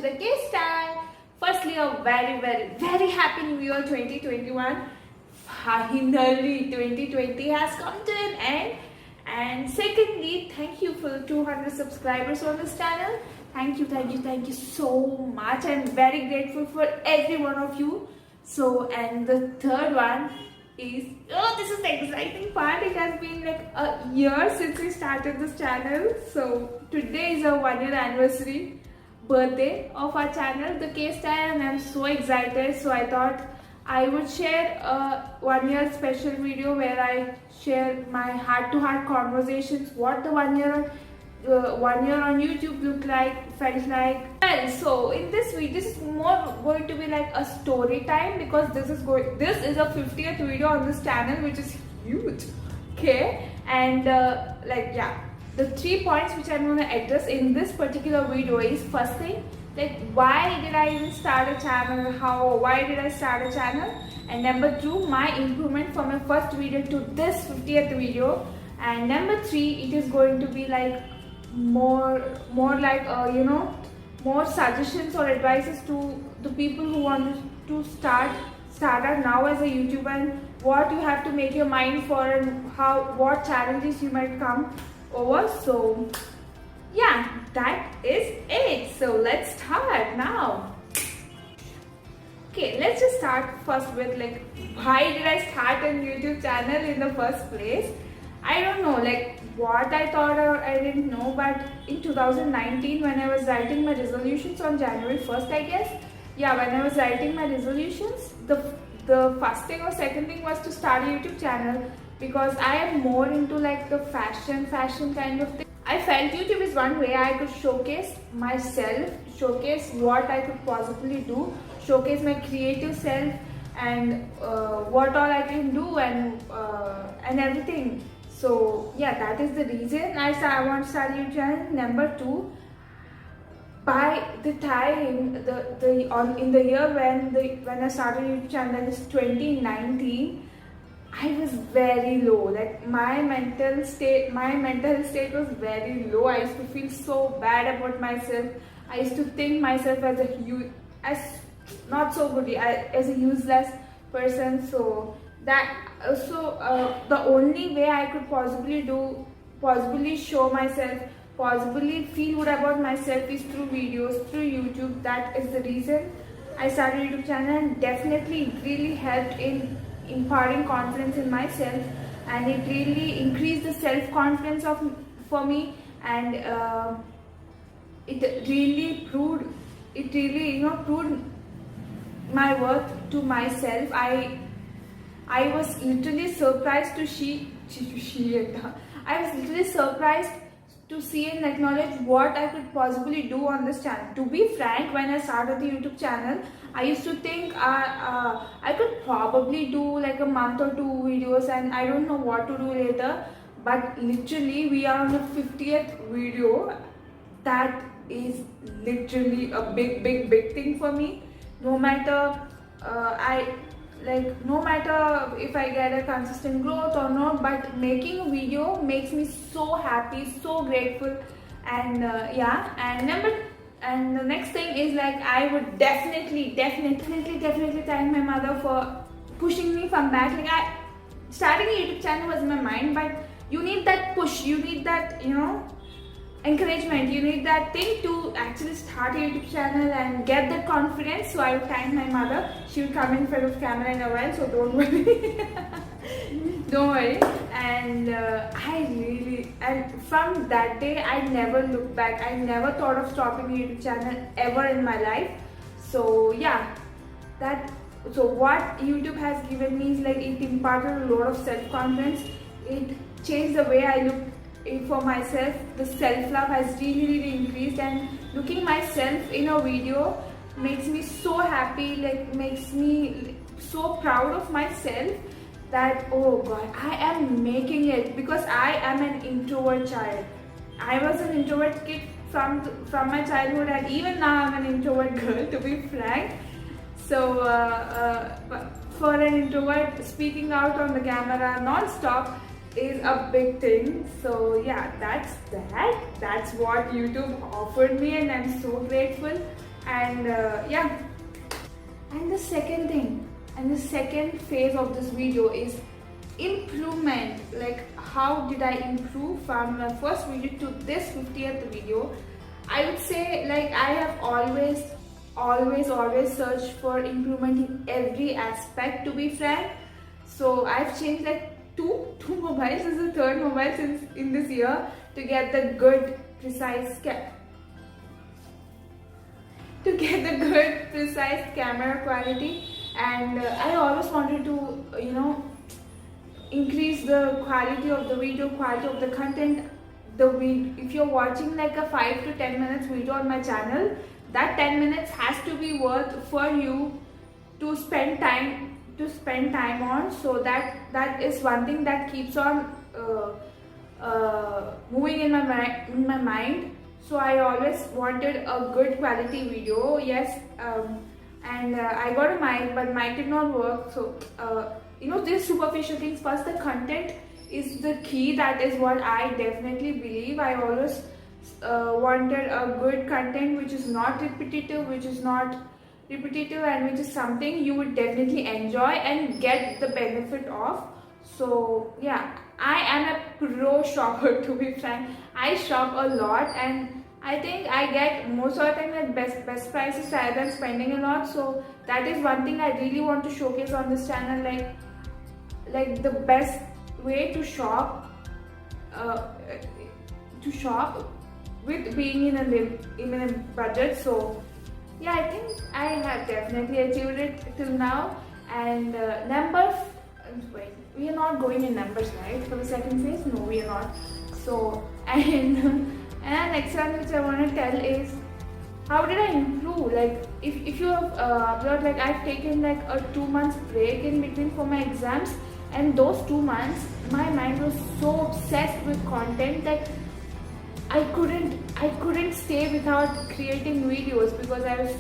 to the K Style. Firstly, a very happy New Year 2021. Finally, 2020 has come to an end. And secondly, thank you for the 200 subscribers on this channel. Thank you so much. I'm very grateful for every one of you. So, and the third one is, oh, this is the exciting part. It has been like a year since we started this channel. So today is a 1-year anniversary birthday of our channel, the K Style, and I'm so excited. So I thought I would share a 1-year special video where I share my heart-to-heart conversations, what the 1 year on YouTube looked like, felt like. Well, so in this video, this is more going to be like a story time because this is a 50th video on this channel, which is huge. Okay, and the 3 points which I'm going to address in this particular video is, first thing, like why did I even start a channel, why did I start a channel, and number 2, my improvement from my first video to this 50th video, and number 3, it is going to be like more like more suggestions or advices to the people who want to start out now as a YouTuber, and what you have to make your mind for, and what challenges you might come over. So yeah, that is it. So let's start now. Okay, let's just start first with like, why did I start a YouTube channel in the first place? I don't know, like what I thought or I didn't know, but in 2019 when I was writing my resolutions on January 1st, I guess, yeah, when I was writing my resolutions, the first thing or second thing was to start a YouTube channel, because I am more into like the fashion kind of thing. I felt YouTube is one way I could showcase myself, showcase what I could possibly do, showcase my creative self, and what all I can do, and everything. So yeah, that is the reason I want to start a YouTube channel. Number 2, by the time in the year when I started YouTube channel, that is 2019, I was very low. Like my mental state was very low. I used to feel so bad about myself. I used to think myself as not so good, as a useless person. So that the only way I could possibly show myself, possibly feel good about myself is through videos, through YouTube. That is the reason I started a YouTube channel, and definitely it really helped in imparting confidence in myself, and it really increased the self-confidence for me, and it really proved my worth to myself. I was literally surprised to see and acknowledge what I could possibly do on this channel. To be frank, when I started the YouTube channel, I used to think I could probably do like a month or 2 videos, and I don't know what to do later. But literally, we are on the 50th video. That is literally a big thing for me. No matter no matter if I get a consistent growth or not, but making a video makes me so happy, so grateful, and yeah. And the next thing is, like, I would definitely thank my mother for pushing me from back. Like, starting a YouTube channel was in my mind, but you need that push, you need that, encouragement, you need that thing to actually start a YouTube channel and get that confidence. So I would thank my mother. She will come in front of camera in a while, so don't worry. Don't worry. And and from that day, I never looked back. I never thought of stopping a YouTube channel ever in my life. So yeah, so what YouTube has given me is, like, it imparted a lot of self-confidence. It changed the way I look for myself. The self-love has really increased, and looking myself in a video makes me so happy, like makes me so proud of myself, that oh god, I am making it, because I am an introvert child. I was an introvert kid from my childhood, and even now I'm an introvert girl, to be frank. So for an introvert, speaking out on the camera non-stop is a big thing. So yeah, that's what YouTube offered me, and I'm so grateful. And yeah, and the second thing, and the second phase of this video is improvement. Like, how did I improve from my first video to this 50th video? I would say, like, I have always searched for improvement in every aspect, to be frank. So I've changed like two mobiles. This is the third mobile since in this year, to get the good precise camera quality. And I always wanted to increase the quality of the video, quality of the content. If you're watching like a 5 to 10 minutes video on my channel, that 10 minutes has to be worth for you to spend time on. So that is one thing that keeps on moving in my mind. So I always wanted a good quality video. Yes, and I got a mic, but mic did not work. So these superficial things. First, the content is the key. That is what I definitely believe. I always wanted a good content which is not repetitive, and which is something you would definitely enjoy and get the benefit of. So yeah, I am a pro shopper, to be frank. I shop a lot, and I think I get most of the time at best prices rather than spending a lot. So that is one thing I really want to showcase on this channel, like the best way to shop with being in a budget. So yeah, I think I have definitely achieved it till now. And wait, we are not going in numbers, right, for the second phase? No, we are not. So and next one which I want to tell is, how did I improve? Like, if you have upload, like, I've taken like a 2 months break in between for my exams, and those 2 months my mind was so obsessed with content that I couldn't stay without creating videos, because I was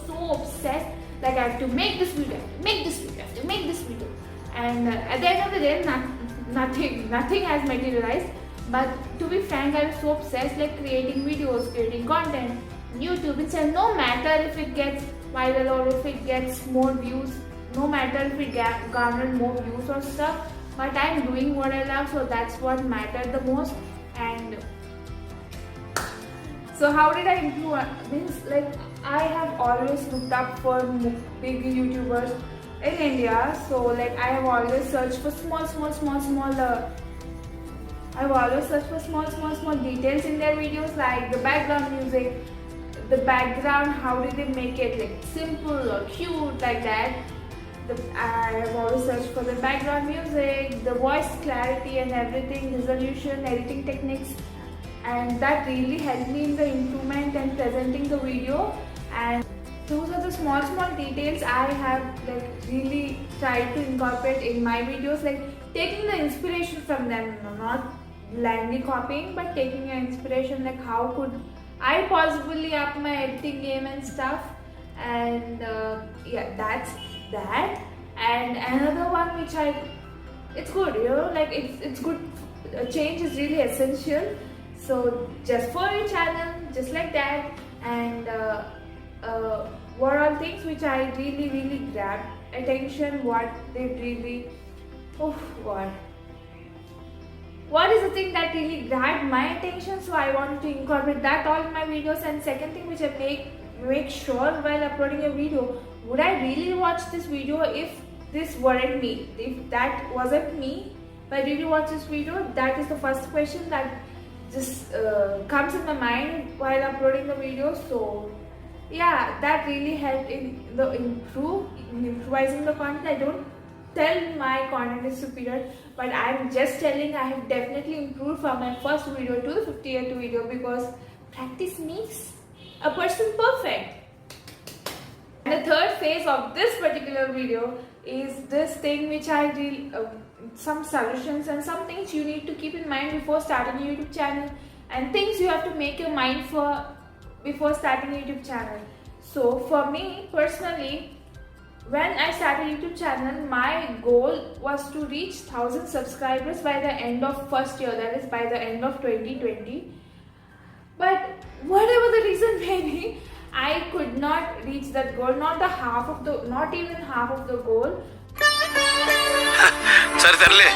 so obsessed. Like, I have to make this video, and at the end of the day, nothing has materialized. But to be frank, I was so obsessed, like, creating videos, creating content, YouTube. It's no matter if it gets viral or if it gets more views, no matter if it garnered more views or stuff. But I'm doing what I love, so that's what mattered the most. And so how did I improve? Means, like, I have always looked up for big YouTubers in India. So, like, I have always searched for small details in their videos, like the background music, how did they make it, like, simple or cute, like that. I have always searched for the background music, the voice clarity and everything, resolution, editing techniques, and that really helped me in the improvement and presenting the video. And those are the small details I have, like, really tried to incorporate in my videos, like taking the inspiration from them, not blindly copying, but taking an inspiration, like, how could I possibly up my editing game and stuff. And yeah, that's that. And another one which it's good, like, it's good. Change is really essential. So just for your channel, just like that. And what are things which I really grabbed attention, what is the thing that really grabbed my attention? So I wanted to incorporate that all in my videos. And second thing which I make sure while uploading a video, would I really watch this video if this weren't me? If that wasn't me, if I really watch this video, that is the first question that just comes in my mind while uploading the video. So yeah, that really helped in the improvising the content. I don't tell my content is superior, but I'm just telling I have definitely improved from my first video to the 50th video, because practice makes a person perfect. And the third phase of this particular video is this thing which I deal some solutions and some things you need to keep in mind before starting a YouTube channel, and things you have to make your mind for before starting a YouTube channel. So for me personally, when I started a YouTube channel, my goal was to reach 1000 subscribers by the end of first year, that is by the end of 2020. But whatever the reason may be, I could not reach that goal, not even half of the goal. సరే తరలే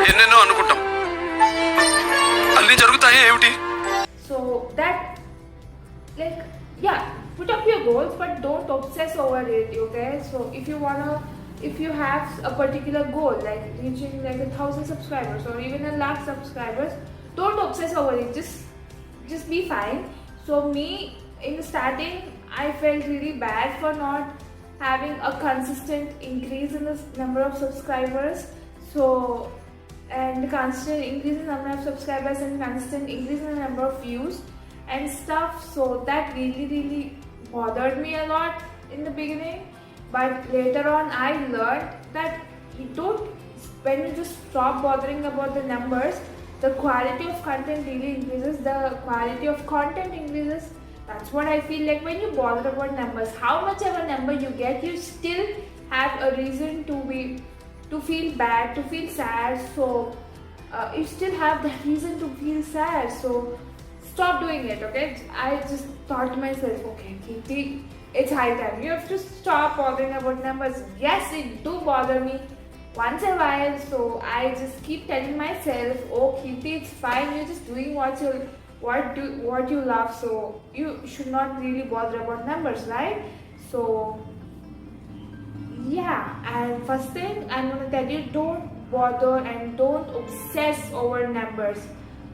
ఎన్నెన్నో అనుకుంటాం అన్ని జరుగుతాయి ఏమిటి So that, like, yeah, put up your goals, but don't obsess over it, okay? So if you have a particular goal, like reaching like 1,000 subscribers or even 100,000 subscribers, don't obsess over it. Just be fine. So me, in the starting, I felt really bad for not having a consistent increase in the number of subscribers. So, and constant increase in the number of subscribers and constant increase in the number of views and stuff. So that really bothered me a lot in the beginning. But later on, I learned that when you just stop bothering about the numbers, the quality of content really increases. The quality of content increases. That's what I feel like. When you bother about numbers, how much of a number you get, you still have a reason to feel bad, to feel sad. So you still have the reason to feel sad. So stop doing it, okay? I just thought to myself, okay, Kirti, it's high time. You have to stop bothering about numbers. Yes, it do bother me once in a while. So I just keep telling myself, oh Kirti, it's fine. You're just doing what you love. So you should not really bother about numbers, right? So yeah, and first thing I'm gonna tell you, don't bother and don't obsess over numbers.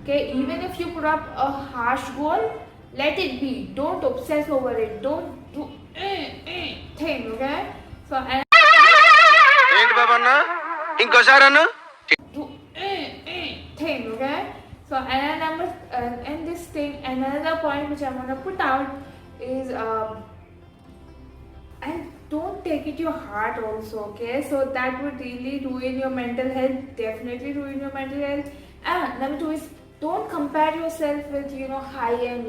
Okay, even if you put up a harsh goal, let it be. Don't obsess over it. Don't do thing, okay? So and ఏంటి బాబన్న ఇంకోసారి అన్న do thing, okay? So and this thing, another point which I'm gonna put out is and don't take it to your heart also, okay? So that would really ruin your mental health, definitely ruin your mental health. And number two is, don't compare yourself with, high-end,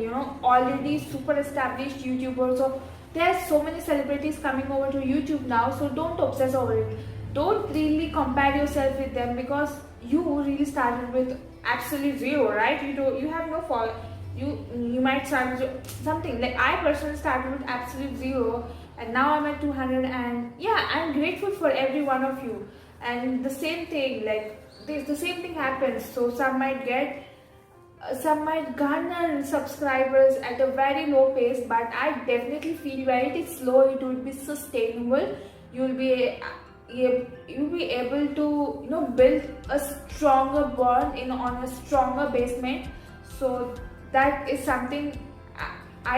already super established YouTubers. So there are so many celebrities coming over to YouTube now, so don't obsess over it. Don't really compare yourself with them, because you really started with absolute zero, right? You have no fall. You might start with something like I personally started with absolute zero, and now I'm at 200, and yeah, I'm grateful for every one of you. And the same thing, like the same thing happens. So some might garner subscribers at a very low pace, but I definitely feel when it is slow, it will be sustainable. You'll be able to build a stronger bond on a stronger basement. So that is something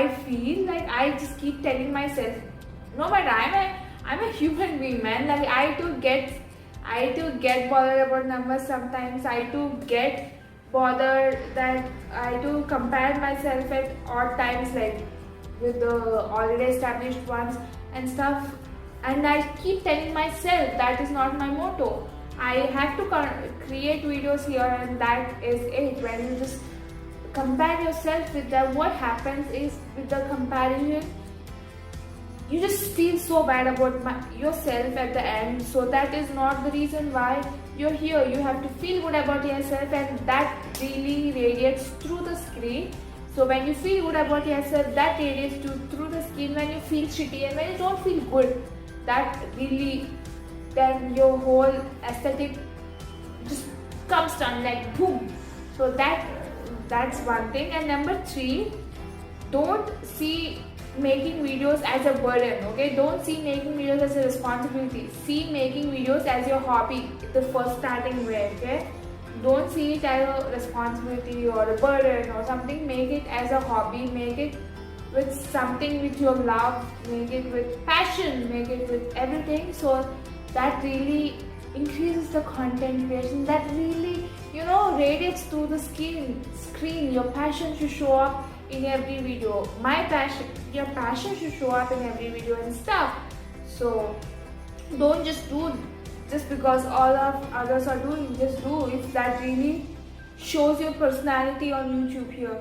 I feel like I just keep telling myself. No matter, I'm a human being, man. Like I too get bothered about numbers sometimes. I too get bothered that I too compare myself at odd times, like with the already established ones and stuff. And I keep telling myself that is not my motto. I have to create videos here, and that is it. When you just compare yourself with them, what happens is, with the comparison, you just feel so bad about yourself at the end. So that is not the reason why you're here. You have to feel good about yourself, and that really radiates through the screen. So when you feel good about yourself, that radiates through the screen. When you feel shitty and when you don't feel good, that really, then your whole aesthetic just comes down like boom. So that's one thing. And number three, don't see making videos as a burden, okay? Don't see making videos as a responsibility. See making videos as your hobby, the first starting way, okay? Don't see it as a responsibility or a burden or something. Make it as a hobby. Make it with something which you love. Make it with passion. Make it with everything. So that really increases the content creation. That really, radiates through the screen. Your passion should show up in every video. Your passion should show up in every video and stuff. So don't just do just because all of others are doing. Just do if that really shows your personality on YouTube here.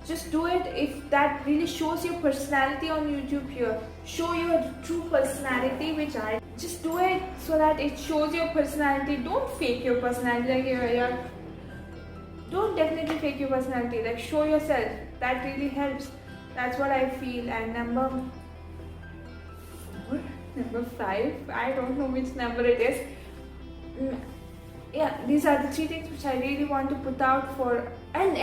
Just do it if that really shows your personality on YouTube here. Show your true personality, which I just do it so that it shows your personality. Don't fake your personality like you're don't definitely fake your personality. Like, show yourself. That really helps. That's what I feel. And number 5, I don't know which number it is. Yeah, these are the 3 things which I really want to put out for. And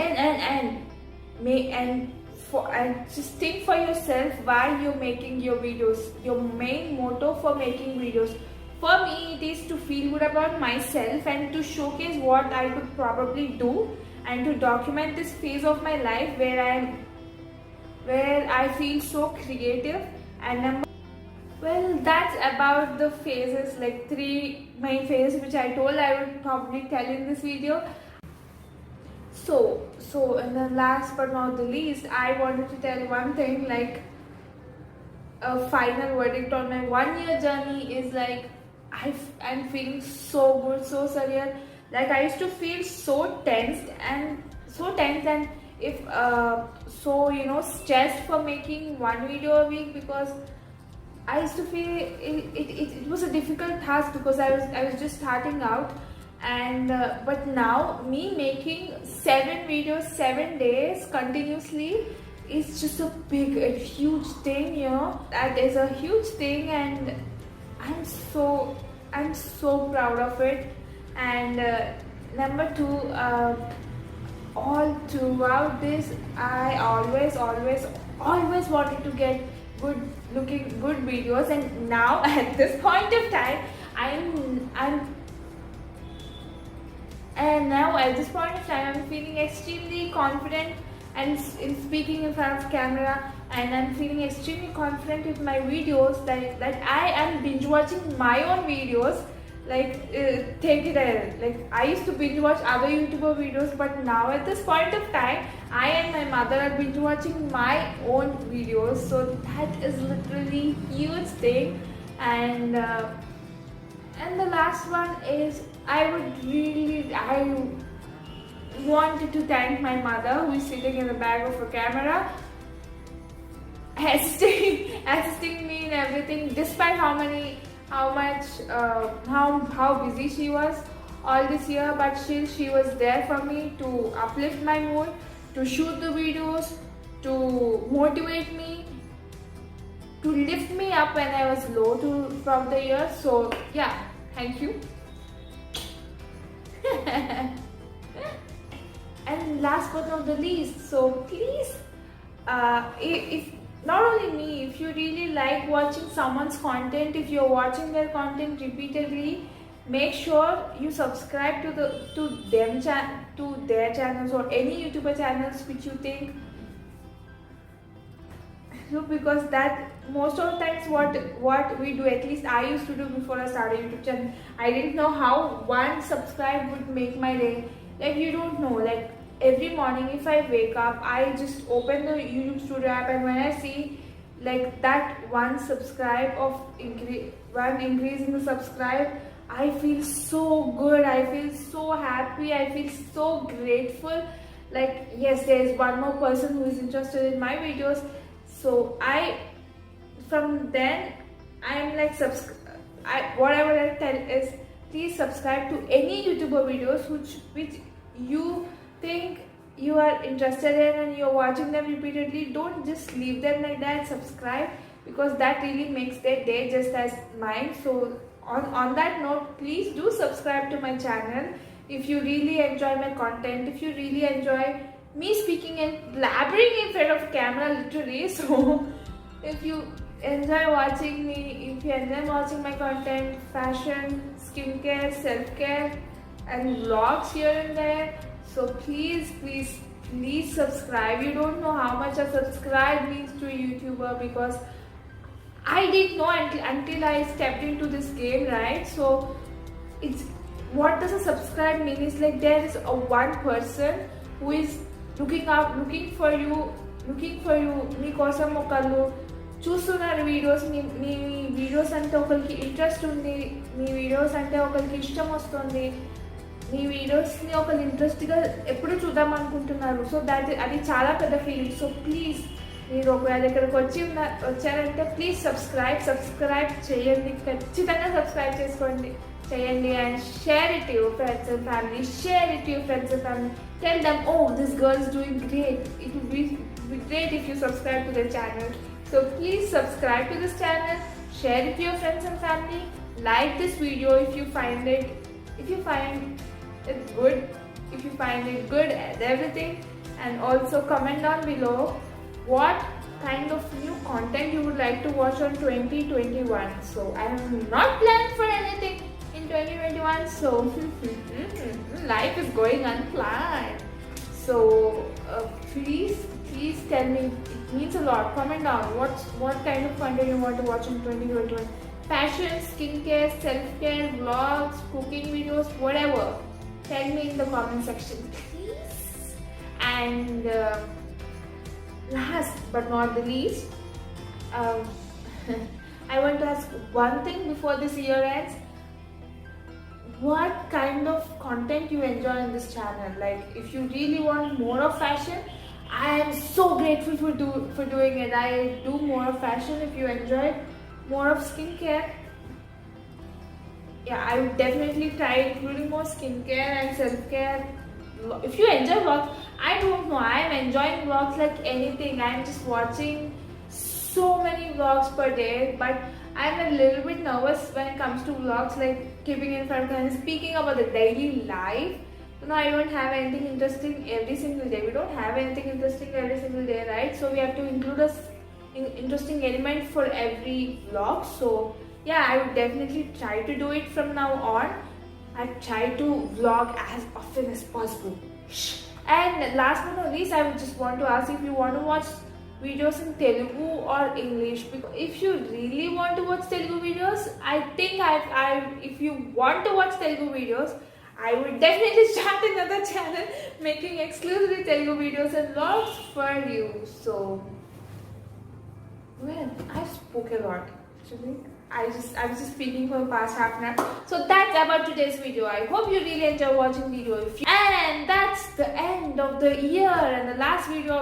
just think for yourself why you're making your videos. Your main motto for making videos. For me, it is to feel good about myself and to showcase what I could probably do and to document this phase of my life where I feel so creative. And well, that's about the phases, like 3 main phases which I told I would probably tell in this video. So and the last but not the least, I wanted to tell one thing, like a final verdict on my 1-year journey is like I'm feeling so good, so surreal. Like, I used to feel so tensed and if stressed for making 1 video a week, because I used to feel it was a difficult task because I was just starting out. And but now me making 7 videos 7 days continuously is just a huge thing, that is a huge thing, and I'm so proud of it. And number 2, all throughout this, I always wanted to get good videos, and now at this point of time I'm feeling extremely confident and in speaking in front of camera, and I'm feeling extremely confident with my videos, that I am binge watching my own videos. Like, take it as, like, I used to binge watch other YouTuber videos, but now at this point of time I and my mother are binge watching my own videos. So that is literally huge thing. And the last one is I wanted to thank my mother, who is sitting in the back of a camera, assisting me in everything, despite how busy she was all this year, but still she was there for me to uplift my mood, to shoot the videos, to motivate me, to lift me up when I was low from the year. So yeah, thank you. And last but not the least, so please, if not only me, if you really like watching someone's content, if you're watching their content repeatedly, make sure you subscribe to their channels or any YouTuber channels which you think, because that most of the times what we do, at least I used to do before I started YouTube channel, I didn't know how 1 subscribe would make my day. Like, you don't know, like, every morning if I wake up, I just open the YouTube Studio app, and when I see like that 1 increase in the subscribe, I feel so good, I feel so happy, I feel so grateful. Like, yes, there is one more person who is interested in my videos. So from then I'm like, whatever I tell is, please subscribe to any YouTuber videos which you think you are interested in and you're watching them repeatedly. Don't just leave them like that. Subscribe, because that really makes their day just as mine. So on that note, please do subscribe to my channel if you really enjoy my content, if you really enjoy me speaking and blabbering in front of camera, literally. So if you enjoy watching me, if you enjoy watching my content, fashion, skincare, self-care and vlogs here and there, so please subscribe. You don't know how much a subscribe means to a YouTuber, because I didn't know until I stepped into this game, right? So it's, what does a subscribe mean? Is like, there is a one person who is looking for you, మీకోసం ఒకళ్ళు చూస్తున్నారు videos, మీ videos అంటే ఒకరికి interest ఉంది, మీ videos అంటే ఒకరికి ఇష్టం వస్తుంది, మీ వీడియోస్ని ఒకళ్ళు ఇంట్రెస్ట్గా ఎప్పుడు చూద్దాం అనుకుంటున్నారు. సో అది చాలా పెద్ద ఫీలింగ్. సో ప్లీజ్, మీరు ఒకవేళ ఇక్కడికి వచ్చారంటే ప్లీజ్ సబ్స్క్రైబ్ చేయండి, ఖచ్చితంగా సబ్స్క్రైబ్ చేయండి, and share it to your friends and family. tell them, oh, this girl is doing great. It would be great if you subscribe to the channel. So please subscribe to this channel, share it to your friends and family, like this video if you find it good, if you find it good and everything, and also comment down below what kind of new content you would like to watch on 2021. So I have not planned for anything in 2021, so life is going unplanned. So please tell me, it means a lot. Comment down what kind of content you want to watch in 2021. Fashion, skincare, self-care, vlogs, cooking videos, whatever. Tell me in the comment section, please. And last but not the least, I want to ask one thing before this year ends. What kind of content you enjoy in this channel? Like, if you really want more of fashion, I am so grateful for doing it. I do more of fashion. If you enjoy more of skincare, yeah, I would definitely try including more skincare and self-care. If you enjoy vlogs, I don't know, I am enjoying vlogs like anything. I am just watching so many vlogs per day, but I'm a little bit nervous when it comes to vlogs, like keeping in front and speaking about the daily life. I don't have anything interesting every single day. We don't have anything interesting every single day, right? So we have to include a interesting element for every vlog. So yeah, I would definitely try to do it from now on. I try to vlog as often as possible. And last but not least, I would just want to ask if you want to watch videos in Telugu or English. Because if you really want to watch Telugu videos, I think if you want to watch Telugu videos, I would definitely start another channel making exclusively Telugu videos and vlogs for you. So, well, I spoke a lot actually. I was just speaking for the past half an hour. So that's about today's video. I hope you really enjoy watching video. And that's the end of the year and the last video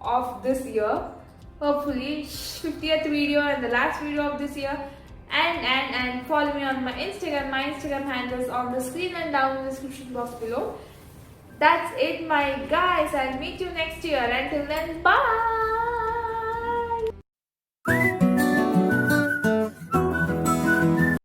of this year. Hopefully 50th video and the last video of this year. And follow me on my Instagram. My Instagram handle is on the screen and down in the description box below. That's it, my guys. I'll meet you next year. Until then, bye.